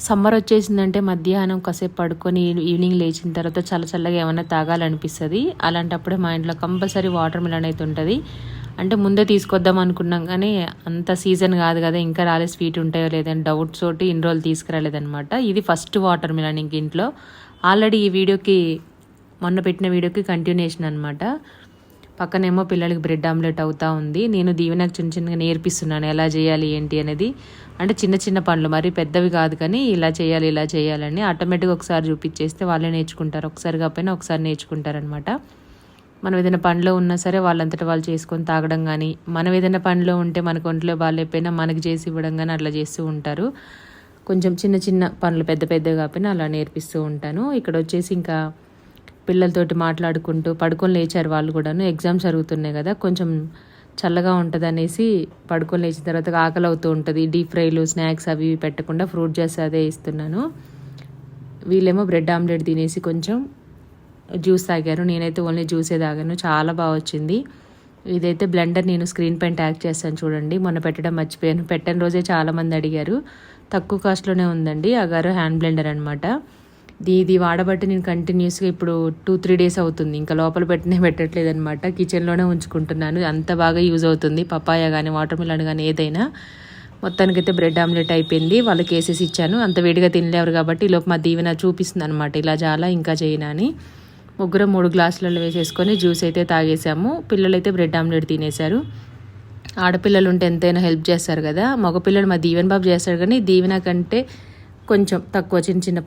Summer వచ్చేసిందంటే మధ్యాహ్నం కాసేపు పడుకొని ఈవినింగ్ లేచిన తర్వాత చల్ల చల్లగా ఏమైనా తాగాలనిపిస్తుంది. అలాంటప్పుడే మా ఇంట్లో కంపల్సరీ వాటర్ మిలన్ అయితే ఉంటుంది. అంటే ముందే తీసుకొద్దాం అనుకున్నాం కానీ అంత సీజన్ కాదు కదా, ఇంకా రాలే, స్వీట్ ఉంటాయో లేదని డౌట్స్ తోటి ఇన్ని రోజులు తీసుకురాలేదనమాట. ఇది ఫస్ట్ వాటర్ మిలన్ ఇంక ఇంట్లో. ఆల్రెడీ ఈ వీడియోకి, మొన్న పెట్టిన వీడియోకి కంటిన్యూషన్ అనమాట. పక్కనేమో పిల్లలకి బ్రెడ్ ఆమ్లెట్ అవుతా ఉంది. నేను దీవెనకు చిన్న చిన్నగా నేర్పిస్తున్నాను ఎలా చేయాలి ఏంటి అనేది. అంటే చిన్న చిన్న పనులు, మరి పెద్దవి కాదు కానీ ఇలా చేయాలి ఇలా చేయాలని ఆటోమేటిక్గా ఒకసారి చూపించేస్తే వాళ్ళే నేర్చుకుంటారు. ఒకసారి కాకపోయినా ఒకసారి నేర్చుకుంటారనమాట. మనం ఏదైనా పనిలో ఉన్నా సరే వాళ్ళంతటా వాళ్ళు చేసుకొని తాగడం కానీ, మనం ఏదైనా పనిలో ఉంటే మనకు ఒంట్లో బాగాలేకపోయినా మనకి చేసి ఇవ్వడం కానీ అట్లా చేస్తూ ఉంటారు. కొంచెం చిన్న చిన్న పనులు, పెద్ద పెద్దగా కాకపోయినా అలా నేర్పిస్తూ ఉంటాను. ఇక్కడ వచ్చేసి ఇంకా పిల్లలతోటి మాట్లాడుకుంటూ పడుకొని లేచారు వాళ్ళు కూడాను. ఎగ్జామ్స్ జరుగుతున్నాయి కదా, కొంచెం చల్లగా ఉంటుంది అనేసి పడుకొని లేచిన తర్వాత ఆకలి అవుతూ ఉంటుంది. డీప్ ఫ్రైలు, స్నాక్స్ అవి పెట్టకుండా ఫ్రూట్ జ్యూస్ అదే ఇస్తున్నాను. వీళ్ళేమో బ్రెడ్ ఆమ్లెట్ తినేసి కొంచెం జ్యూస్ తాగారు. నేనైతే ఓన్లీ జ్యూసే తాగాను. చాలా బాగా వచ్చింది. ఇదైతే బ్లెండర్ నేను స్క్రీన్ పైన ట్యాగ్ చేస్తాను చూడండి. మొన్న పెట్టడం మర్చిపోయాను. పెట్టిన రోజే చాలామంది అడిగారు. తక్కువ కాస్ట్లోనే ఉందండి. అగారు హ్యాండ్ బ్లెండర్ అనమాట. ఇది వాడబట్టి నేను కంటిన్యూస్గా ఇప్పుడు 2-3 డేస్ అవుతుంది. ఇంకా లోపల పెట్టట్లేదు అనమాట. కిచెన్లోనే ఉంచుకుంటున్నాను. అంత బాగా యూజ్ అవుతుంది. పపాయ కానీ, వాటర్ మిలన్ కానీ ఏదైనా. మొత్తానికైతే బ్రెడ్ ఆమ్లెట్ అయిపోయింది. వాళ్ళకి వేసేసి ఇచ్చాను. అంత వేడిగా తినలేరు కాబట్టి ఈలోపు మా దీవెన చూపిస్తుంది అనమాట, ఇలా చాలా ఇంకా చేయనా అని. ముగ్గురు 3 గ్లాసులలో వేసేసుకొని జ్యూస్ అయితే తాగేసాము. పిల్లలైతే బ్రెడ్ ఆమ్లెట్ తినేశారు. ఆడపిల్లలు ఉంటే ఎంతైనా హెల్ప్ చేస్తారు కదా. మగపిల్లలు మా దీవెన బాబు చేస్తాడు కానీ దీవెన కంటే కొంచెం తక్కువ చిన్న చిన్న